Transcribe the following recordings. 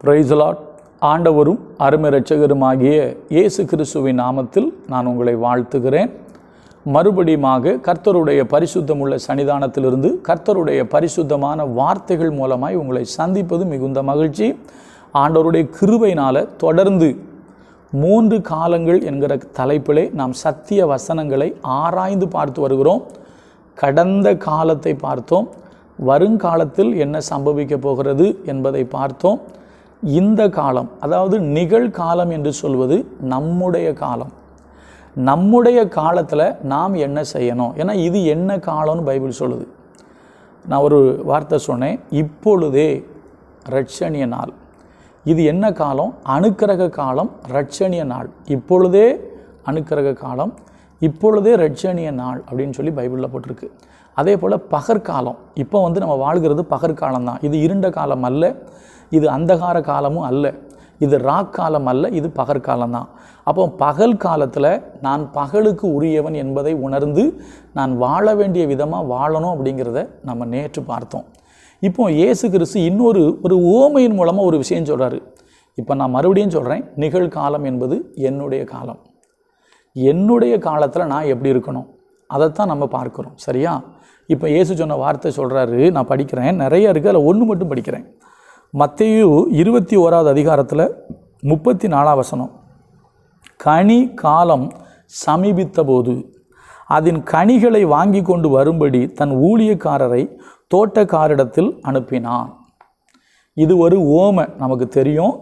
Praise the Lord. ஆண்டவரும் அருமை இரட்சகருமாகிய இயேசு கிறிஸ்துவின் நாமத்தில் நான் உங்களை வாழ்த்துகிறேன். மறுபடியுமாக கர்த்தருடைய பரிசுத்தமுள்ள சன்னிதானத்திலிருந்து கர்த்தருடைய பரிசுத்தமான வார்த்தைகள் மூலமாய் உங்களை சந்திப்பது மிகுந்த மகிழ்ச்சி. ஆண்டவருடைய கிருபையினால் தொடர்ந்து 3 காலங்கள் என்கிற தலைப்பிலே நாம் சத்திய வசனங்களை ஆராய்ந்து பார்த்து வருகிறோம். கடந்த காலத்தை பார்த்தோம், வருங்காலத்தில் என்ன சம்பவிக்க போகிறது என்பதை பார்த்தோம். இந்த காலம், அதாவது நிகழ்காலம் என்று சொல்வது நம்முடைய காலம். நம்முடைய காலத்தில் நாம் என்ன செய்யணும்? ஏன்னா இது என்ன காலம்னு பைபிள் சொல்லுது. நான் ஒரு வார்த்தை சொன்னேன், இப்பொழுதே இரட்சணிய நாள். இது என்ன காலம்? அனுக்கிரக காலம், இரட்சணிய நாள். இப்பொழுதே அனுக்கிரக காலம், இப்பொழுதே இரட்சணிய நாள் அப்படின்னு சொல்லி பைபிளில் போட்டிருக்கு. அதே போல் பகற்காலம். இப்போ நம்ம வாழ்கிறது பகற்காலம் தான். இது இருண்ட காலம் அல்ல, இது அந்தகார காலமும் அல்ல, இது ராக்காலம் அல்ல, இது பகற்காலம் தான். அப்போ பகல் காலத்தில் நான் பகலுக்கு உரியவன் என்பதை உணர்ந்து நான் வாழ வேண்டிய விதமாக வாழணும் அப்படிங்கிறத நம்ம நேற்று பார்த்தோம். இப்போ இயேசு கிறிஸ்து இன்னொரு உவமையின் மூலமாக ஒரு விஷயம் சொல்கிறாரு. இப்போ நான் மறுபடியும் சொல்கிறேன், நிகழ்காலம் என்பது என்னுடைய காலம். என்னுடைய காலத்தில் நான் எப்படி இருக்கணும் அதைத்தான் நம்ம பார்க்குறோம். சரியா? இப்போ இயேசு சொன்ன வார்த்தை சொல்கிறாரு, நான் படிக்கிறேன், நிறைய இருக்குது, அதில் ஒன்று மட்டும் படிக்கிறேன். மத்தேயு 21வது அதிகாரத்தில் 34ஆம் வசனம். கனி காலம் சமீபித்த போது அதன் கனிகளை வாங்கி கொண்டு வரும்படி தன் ஊழியக்காரரை தோட்டக்காரிடத்தில் அனுப்பினான். இது ஒரு ஓமை, நமக்கு தெரியும்.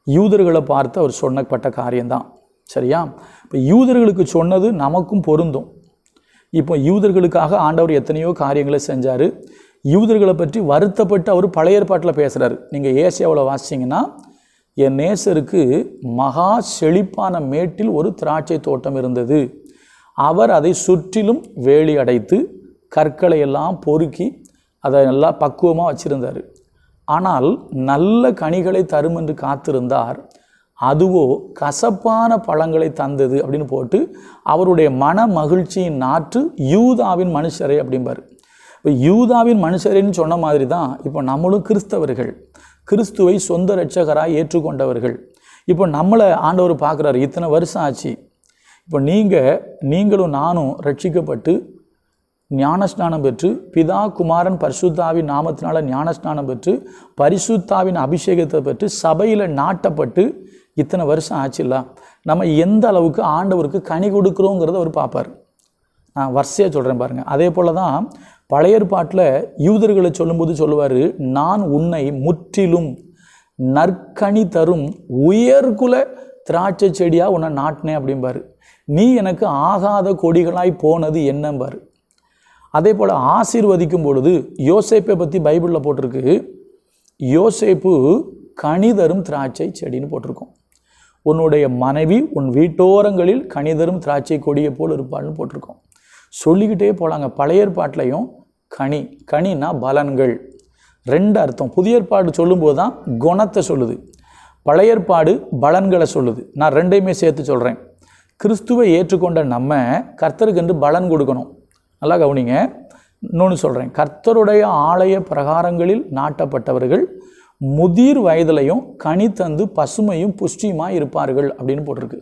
யூதர்களை பார்த்து அவர் சொன்னப்பட்ட காரியம்தான். சரியா? இப்போ யூதர்களுக்கு சொன்னது நமக்கும் பொருந்தும். இப்போ யூதர்களுக்காக ஆண்டவர் எத்தனையோ காரியங்களை செஞ்சார். யூதர்களை பற்றி வருத்தப்பட்டு அவர் பழைய ஏற்பாட்டில் பேசுகிறார். நீங்கள் ஏசாயாவில் வாசிச்சிங்கன்னா, என் நேசருக்கு மகா செழிப்பான மேட்டில் ஒரு திராட்சை தோட்டம் இருந்தது, அவர் அதை சுற்றிலும் வேலி அடைத்து கற்களை எல்லாம் பொறுக்கி அதை நல்லா பக்குவமாக வச்சுருந்தார். ஆனால் நல்ல கனிகளை தரும் என்று காத்திருந்தார், அதுவோ கசப்பான பழங்களை தந்தது அப்படின்னு போட்டு அவருடைய மன மகிழ்ச்சியின் நாற்று யூதாவின் மனுஷரே அப்படிம்பார். இப்போ யூதாவின் மனுஷரேன்னு சொன்ன மாதிரி தான் இப்போ நம்மளும் கிறிஸ்தவர்கள், கிறிஸ்துவை சொந்த இரட்சகராக ஏற்றுக்கொண்டவர்கள். இப்போ நம்மளை ஆண்டவர் பார்க்குறாரு, இத்தனை வருஷம் ஆச்சு. இப்போ நீங்களும் நானும் ரட்சிக்கப்பட்டு ஞானஸ்நானம் பெற்று பிதா குமாரன் பரிசுத்தாவின் நாமத்தினால ஞானஸ்நானம் பெற்று பரிசுத்தாவின் அபிஷேகத்தை பெற்று சபையில் நாட்டப்பட்டு இத்தனை வருஷம் ஆச்சுல்ல, நம்ம எந்த அளவுக்கு ஆண்டவருக்கு கனி கொடுக்குறோங்கிறத அவர் பார்ப்பார். நான் வரிசையாக சொல்கிறேன் பாருங்கள். அதே போல் தான் பழைய ஏற்பாட்டில் யூதர்களை சொல்லும்போது சொல்லுவார், நான் உன்னை முற்றிலும் நற்கனி தரும் உயர்குல திராட்சை செடியாக உன்னை நாட்டினேன் அப்படிம்பார். நீ எனக்கு ஆகாத கொடிகளாய் போனது என்னம்பார். அதே போல் ஆசீர்வதிக்கும் பொழுது யோசேப்பை பற்றி பைபிளில் போட்டிருக்கு, யோசேப்பு கனி தரும் திராட்சை செடின்னு போட்டிருக்கோம். உன்னுடைய மனைவி உன் வீட்டோரங்களில் கனி தரும் திராட்சை கொடியை போல் இருப்பாள்னு போட்டிருக்கோம். சொல்லிக்கிட்டே போகலாங்க. பழைய ஏற்பாட்டிலையும் கனின்னா பலன்கள், 2 அர்த்தம். புதிய ஏற்பாடு சொல்லும்போது தான் குணத்தை சொல்லுது, பழைய ஏற்பாடு பலன்களை சொல்லுது. நான் 2ஐயுமே சேர்த்து சொல்கிறேன். கிறிஸ்துவை ஏற்றுக்கொண்ட நம்ம கர்த்தருக்கு என்று பலன் கொடுக்கணும். நல்லா கவனிங்க. இன்னொன்று சொல்கிறேன், கர்த்தருடைய ஆலய பிரகாரங்களில் நாட்டப்பட்டவர்கள் முதிர் வயதிலையும் கனி தந்து பசுமையும் புஷ்டியுமாக இருப்பார்கள் அப்படின்னு போட்டிருக்கு.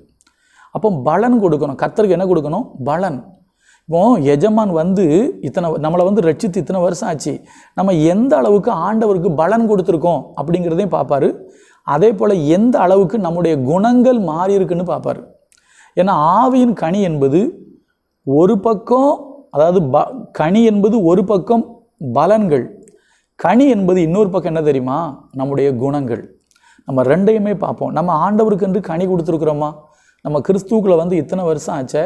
அப்போ பலன் கொடுக்கணும். கர்த்தருக்கு என்ன கொடுக்கணும்? பலன். இப்போ எஜமான் நம்மளை ரட்சித்து இத்தனை வருஷம் ஆச்சு, நம்ம எந்த அளவுக்கு ஆண்டவருக்கு பலன் கொடுத்துருக்கோம் அப்படிங்கிறதையும் பார்ப்பார். அதே போல் எந்த அளவுக்கு நம்முடைய குணங்கள் மாறி இருக்குன்னு பார்ப்பார். ஏன்னா ஆவியின் கனி என்பது ஒரு பக்கம், அதாவது கனி என்பது ஒரு பக்கம் பலன்கள், கனி என்பது இன்னொரு பக்கம் என்ன தெரியுமா? நம்முடைய குணங்கள். நம்ம 2ஐயுமே பார்ப்போம். நம்ம ஆண்டவருக்கு என்று கனி கொடுத்துருக்குறோமா? நம்ம கிறிஸ்துவுக்குள்ள இத்தனை வருஷம் ஆச்சே,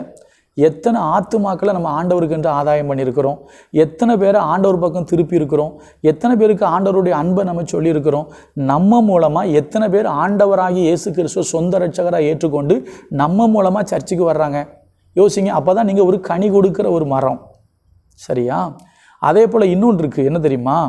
எத்தனை ஆத்துமாக்களை நம்ம ஆண்டவருக்கு என்று ஆதாயம் பண்ணியிருக்கிறோம், எத்தனை பேரை ஆண்டவர் பக்கம் திருப்பி இருக்கிறோம், எத்தனை பேருக்கு ஆண்டவருடைய அன்பை நம்ம சொல்லியிருக்கிறோம், நம்ம மூலமாக எத்தனை பேர் ஆண்டவராகி இயேசு கிறிஸ்துவ சொந்த இரட்சகராக ஏற்றுக்கொண்டு நம்ம மூலமாக சர்ச்சுக்கு வர்றாங்க. யோசிங்க. அப்போ தான் நீங்கள் ஒரு கனி கொடுக்குற ஒரு மரம். சரியா? அதே போல் இன்னொன்று இருக்குது, என்ன தெரியுமா?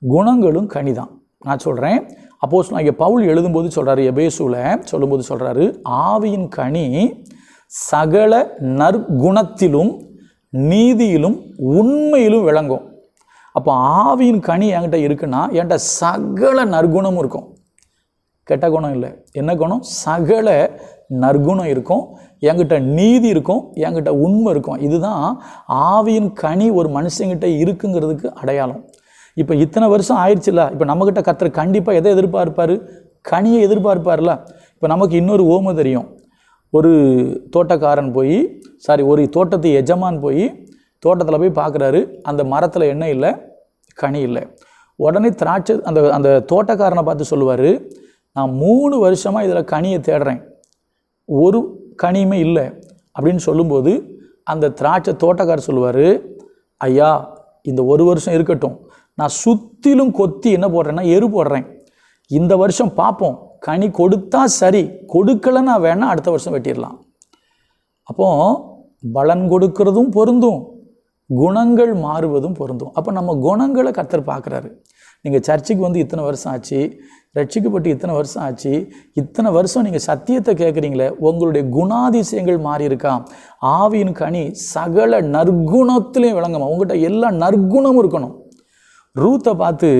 குணங்களும் கனி தான். நான் சொல்கிறேன், அப்போஸ்தலனாகிய பவுல் எழுதும்போது சொல்கிறாரு, எபேசுவில் சொல்லும்போது சொல்கிறாரு, ஆவியின் கனி சகல நற்குணத்திலும் நீதியிலும் உண்மையிலும் விளங்கும். அப்போ ஆவியின் கனி என்கிட்ட இருக்குன்னா என்கிட்ட சகல நற்குணமும் இருக்கும். கெட்ட குணம் இல்லை. என்ன குணம்? சகல நற்குணம் இருக்கும். என்கிட்ட நீதி இருக்கும், என்கிட்ட உண்மை இருக்கும். இதுதான் ஆவியின் கனி ஒரு மனுஷங்கிட்ட இருக்குங்கிறதுக்கு அடையாளம். இப்போ இத்தனை வருஷம் ஆயிடுச்சுல்ல, இப்போ நம்மக்கிட்ட கர்த்தர் கண்டிப்பாக எதை எதிர்பார்ப்பார்? கனியை எதிர்பார்ப்பார்ல. இப்போ நமக்கு இன்னொரு ஓமை தெரியும். ஒரு தோட்டக்காரன் போய் ஒரு தோட்டத்து எஜமான் போய் தோட்டத்தில் போய் பார்க்குறாரு. அந்த மரத்தில் என்ன இல்லை? கனி இல்லை. உடனே திராட்சை அந்த தோட்டக்காரனை பார்த்து சொல்லுவார், நான் 3 வருஷமாக இதில் கனியை தேடுறேன், ஒரு கனியுமே இல்லை அப்படின்னு சொல்லும்போது அந்த திராட்சை தோட்டக்காரர் சொல்லுவார், ஐயா இந்த 1 வருஷம் இருக்கட்டும், நான் சுற்றிலும் கொத்தி என்ன போடுறேன்னா எரு போடுறேன். இந்த வருஷம் பார்ப்போம், கனி கொடுத்தா சரி, கொடுக்கலன்னா வேணால் அடுத்த வருஷம் வெட்டிடலாம். அப்போ பலன் கொடுக்கறதும் பொருந்தும், குணங்கள் மாறுவதும் பொருந்தும். அப்போ நம்ம குணங்களை கர்த்தர் பார்க்குறாரு. நீங்கள் சர்ச்சுக்கு வந்து இத்தனை வருஷம் ஆச்சு, ரட்சிக்கப்பட்டு இத்தனை வருஷம் ஆச்சு, இத்தனை வருஷம் நீங்கள் சத்தியத்தை கேட்குறீங்களே, உங்களுடைய குணாதிசயங்கள் மாறி இருக்கா? ஆவியின் கனி சகல நற்குணத்திலையும் விளங்குமா? உங்கள்கிட்ட எல்லா நற்குணமும் இருக்கணும். ரூத்தை பார்த்து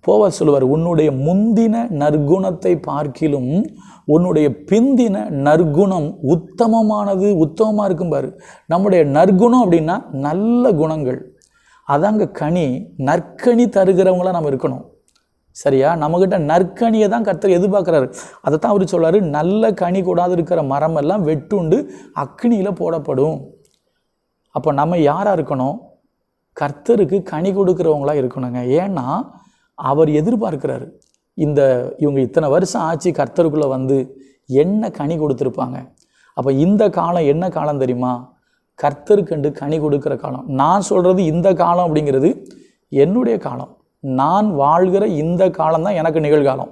போவார் சொல்லுவார், உன்னுடைய முந்தின நற்குணத்தை பார்க்கிலும் உன்னுடைய பிந்தின நற்குணம் உத்தமமாக இருக்கும் பாரு. நம்முடைய நற்குணம் அப்படின்னா நல்ல குணங்கள், அதாங்க கனி. நற்கனி தருகிறவங்களாம் நம்ம இருக்கணும். சரியா? நம்மக்கிட்ட நற்கனியை தான் கர்த்தர் எதிர்பார்க்குறாரு. அதை தான் அவர் சொல்கிறாரு, நல்ல கனி கூடாது இருக்கிற மரமெல்லாம் வெட்டுண்டு அக்னியில் போடப்படும். அப்போ நம்ம யாராக இருக்கணும்? கர்த்தருக்கு கனி கொடுக்குறவங்களா இருக்கணுங்க. ஏன்னா அவர் எதிர்பார்க்கிறாரு, இவங்க இத்தனை வருஷம் ஆச்சு கர்த்தருக்குள்ளே வந்து என்ன கனி கொடுத்துருப்பாங்க. அப்போ இந்த காலம் என்ன காலம் தெரியுமா? கர்த்தருக்கண்டு கனி கொடுக்குற காலம். நான் சொல்கிறது இந்த காலம் அப்படிங்கிறது என்னுடைய காலம். நான் வாழ்கிற இந்த காலம் தான் எனக்கு நிகழ்காலம்.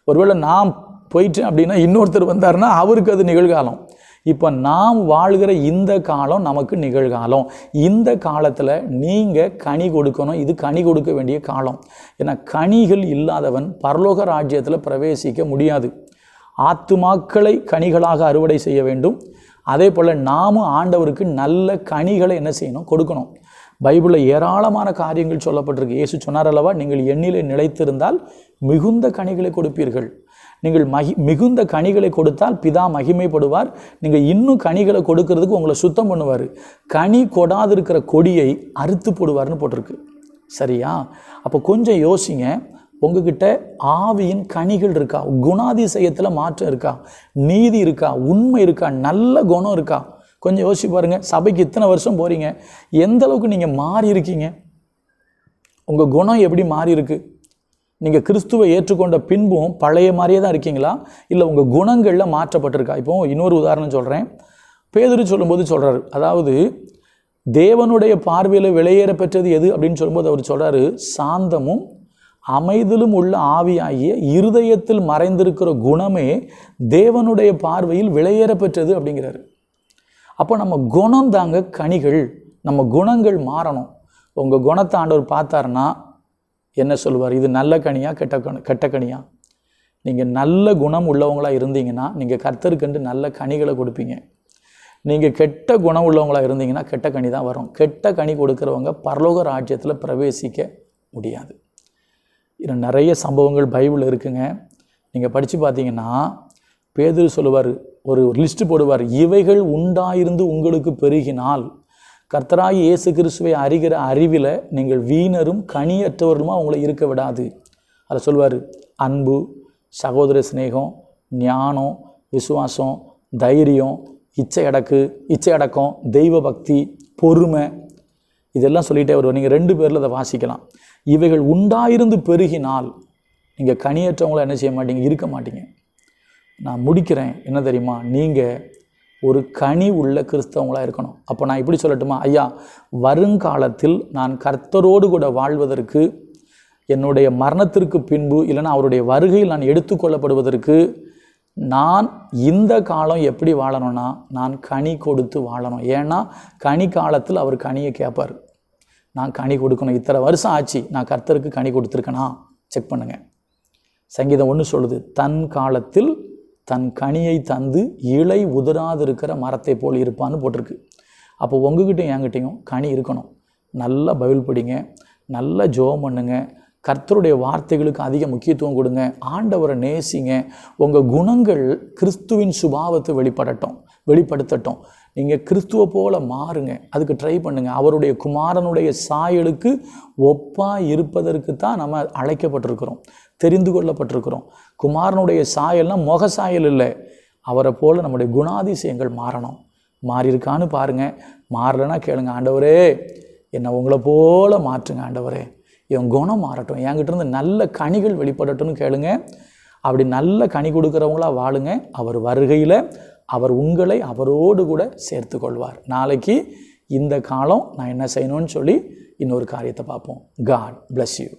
ஒருவேளை நான் போயிட்டேன் அப்படின்னா இன்னொருத்தர் வந்தாருன்னா அவருக்கு அது நிகழ்காலம். இப்போ நாம் வாழ்கிற இந்த காலம் நமக்கு நிகழ்காலம். இந்த காலத்தில் நீங்கள் கனி கொடுக்கணும். இது கனி கொடுக்க வேண்டிய காலம். ஏன்னா கனிகள் இல்லாதவன் பரலோக ராஜ்யத்தில் பிரவேசிக்க முடியாது. ஆத்துமாக்களை கனிகளாக அறுவடை செய்ய வேண்டும். அதே போல் நாமும் ஆண்டவருக்கு நல்ல கனிகளை என்ன செய்யணும்? கொடுக்கணும். பைபிளில் ஏராளமான காரியங்கள் சொல்லப்பட்டிருக்கு. இயேசு சொன்னார் அல்லவா, நீங்கள் எண்ணிலே நிலைத்திருந்தால் மிகுந்த கனிகளை கொடுப்பீர்கள். நீங்கள் மிகுந்த கனிகளை கொடுத்தால் பிதா மகிமைப்படுவார். நீங்கள் இன்னும் கனிகளை கொடுக்கறதுக்கு உங்களை சுத்தம் பண்ணுவார். கனி கொடாதிருக்கிற கொடியை அறுத்து போடுவார்னு போட்டிருக்கு. சரியா? அப்போ கொஞ்சம் யோசிங்க, உங்ககிட்ட ஆவியின் கனிகள் இருக்கா? குணாதிசயத்தில் மாற்றம் இருக்கா? நீதி இருக்கா? உண்மை இருக்கா? நல்ல குணம் இருக்கா? கொஞ்சம் யோசிச்சு பாருங்கள். சபைக்கு இத்தனை வருஷம் போகிறீங்க, எந்த அளவுக்கு நீங்கள் மாறி இருக்கீங்க? உங்கள் குணம் எப்படி மாறி இருக்கு? நீங்கள் கிறிஸ்துவை ஏற்றுக்கொண்ட பின்பும் பழைய மாதிரியே தான் இருக்கீங்களா, இல்லை உங்கள் குணங்களில் மாற்றப்பட்டிருக்கா? இப்போ இன்னொரு உதாரணம் சொல்கிறேன். பேதுரு சொல்லும்போது சொல்கிறாரு, அதாவது தேவனுடைய பார்வையில் விலையேற பெற்றது எது அப்படின்னு சொல்லும்போது அவர் சொல்கிறாரு, சாந்தமும் அமைதலும் உள்ள ஆவியாகிய இருதயத்தில் மறைந்திருக்கிற குணமே தேவனுடைய பார்வையில் விலையேற பெற்றது அப்படிங்கிறாரு. அப்போ நம்ம குணம் தாங்க கனிகள். நம்ம குணங்கள் மாறணும். உங்கள் குணத்தை ஆண்டவர் பார்த்தாருன்னா என்ன சொல்லுவார்? இது நல்ல கனியா கெட்ட கனியா? நீங்கள் நல்ல குணம் உள்ளவங்களாக இருந்தீங்கன்னா நீங்கள் கர்த்தருக்கென்று நல்ல கனிகளை கொடுப்பீங்க. நீங்கள் கெட்ட குணம் உள்ளவங்களாக இருந்தீங்கன்னா கெட்ட கனி தான் வரும். கெட்ட கனி கொடுக்குறவங்க பரலோக ராஜ்யத்தில் பிரவேசிக்க முடியாது. இன்னும் நிறைய சம்பவங்கள் பைபிளில் இருக்குங்க. நீங்கள் படித்து பார்த்தீங்கன்னா பேதுரு சொல்லுவார், ஒரு லிஸ்ட்டு போடுவார், இவைகள் உண்டாயிருந்து உங்களுக்கு பெருகினால் கர்த்தராகி இயேசு கிறிஸ்துவை அறிகிற அறிவில் நீங்கள் வீணரும் கனியற்றவர்களுமா உங்களை இருக்க விடாது. அதை சொல்வார், அன்பு, சகோதர சிநேகம், ஞானம், விசுவாசம், தைரியம், இச்சை அடக்கம், தெய்வ பக்தி, பொறுமை, இதெல்லாம் சொல்லிகிட்டே வருவார். நீங்கள் 2 பேரில் அதை வாசிக்கலாம். இவைகள் உண்டாயிருந்து பெருகினால் நீங்கள் கனியற்றவங்கள என்ன செய்ய மாட்டீங்க? இருக்க மாட்டீங்க. நான் முடிக்கிறேன். என்ன தெரியுமா? நீங்கள் ஒரு கனி உள்ள கிறிஸ்தவங்களாக இருக்கணும். அப்போ நான் இப்படி சொல்லட்டுமா? ஐயா, வருங்காலத்தில் நான் கர்த்தரோடு கூட வாழ்வதற்கு, என்னுடைய மரணத்திற்கு பின்பு இல்லைன்னா அவருடைய வருகையில் நான் எடுத்துக்கொள்ளப்படுவதற்கு நான் இந்த காலம் எப்படி வாழணும்னா நான் கனி கொடுத்து வாழணும். ஏன்னா கனி காலத்தில் அவர் கனியை கேட்பார். நான் கனி கொடுக்கணும். இத்தனை வருஷம் ஆச்சு, நான் கர்த்தருக்கு கனி கொடுத்துருக்கேனா? செக் பண்ணுங்கள். சங்கீதம் 1 சொல்லுது, தன் காலத்தில் தன் கனியை தந்து இலை உதிராது இருக்கிற மரத்தை போல் இருப்பான்னு போட்டிருக்கு. அப்போ உங்ககிட்டையும் என்கிட்டையும் கனி இருக்கணும். நல்லா பைபிள் படிங்க, நல்லா ஜெபம் பண்ணுங்க, கர்த்தருடைய வார்த்தைகளுக்கு அதிக முக்கியத்துவம் கொடுங்க, ஆண்டவரை நேசிங்க. உங்கள் குணங்கள் கிறிஸ்துவின் சுபாவத்தை வெளிப்படுத்தட்டும். நீங்கள் கிறிஸ்துவை போல மாறுங்க, அதுக்கு ட்ரை பண்ணுங்கள். அவருடைய குமாரனுடைய சாயலுக்கு ஒப்பாக இருப்பதற்கு தான் நம்ம அழைக்கப்பட்டிருக்கிறோம், தெரிந்து கொள்ளப்பட்டிருக்கிறோம். குமாரனுடைய சாயல்னால் முக சாயல் இல்லை, அவரை போல் நம்முடைய குணாதிசயங்கள் மாறணும். மாறியிருக்கான்னு பாருங்கள். மாறலைன்னா கேளுங்க, ஆண்டவரே என்னை உங்களை போல மாற்றுங்க, ஆண்டவரே என் குணம் மாறட்டும், என்கிட்ட இருந்து நல்ல கனிகள் வெளிப்படட்டும்னு கேளுங்க. அப்படி நல்ல கனி கொடுக்குறவங்களா வாழுங்க. அவர் வருகையில் அவர் உங்களை அவரோடு கூட சேர்த்து கொள்வார். நாளைக்கு இந்த காலம் நான் என்ன செய்யணும்னு சொல்லி இன்னொரு காரியத்தை பார்ப்போம். God bless you.